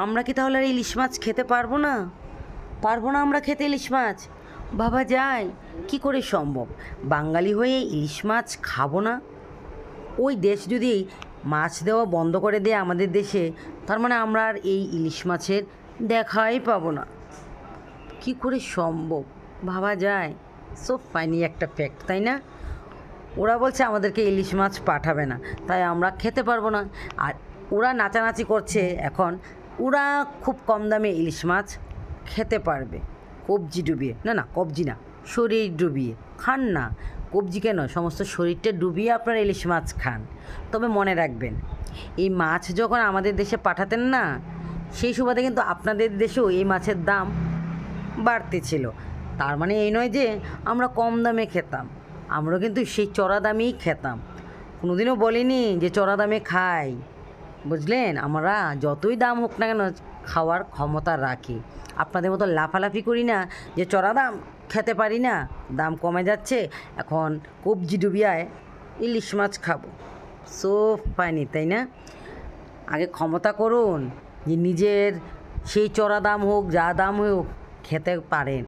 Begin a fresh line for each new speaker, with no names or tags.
আমরা কি তাহলে আর ইলিশ মাছ খেতে পারবো না? পারবো না আমরা খেতে ইলিশ মাছ? ভাবা যায় কি করে সম্ভব? বাঙালি হয়ে ইলিশ মাছ খাবো না? ওই দেশ যদি মাছ দেওয়া বন্ধ করে দেয় আমাদের দেশে, তার মানে আমরা আর এই ইলিশ মাছের দেখাই পাবো না। কি করে সম্ভব? ভাবা যায়? সো ফানি একটা ফ্যাক্ট, তাই না? ওরা বলছে আমাদেরকে ইলিশ মাছ পাঠাবে না, তাই আমরা খেতে পারবো না। আর ওরা নাচানাচি করছে এখন, ওরা খুব কম দামে ইলিশ মাছ খেতে পারবে কবজি ডুবিয়ে। না না, কবজি না, শরীর ডুবিয়ে খান না। কবজি কেন, সমস্ত শরীরটা ডুবিয়ে আপনারা ইলিশ মাছ খান। তবে মনে রাখবেন, এই মাছ যখন আমাদের দেশে পাঠাতেন না, সেই সুবাদে কিন্তু আপনাদের দেশেও এই মাছের দাম বাড়তে ছিল। তার মানে এই নয় যে আমরা কম দামে খেতাম, আমরা কিন্তু সেই চড়া দামেই খেতাম। কোনোদিনও বলিনি যে চড়া দামে খাই, বুঝলেন? আমরা যতই দাম হোক না কেন খাওয়ার ক্ষমতা রাখি। আপনাদের মতো লাফালাফি করি না যে চড়া দাম খেতে পারি না, দাম কমে যাচ্ছে, এখন কবজি ডুবিয়ায় ইলিশ মাছ খাবো। সো ফানি, তাই না? আগে ক্ষমতা করুন যে নিজের সেই চড়া দাম হোক যা দাম হোক খেতে পারেন।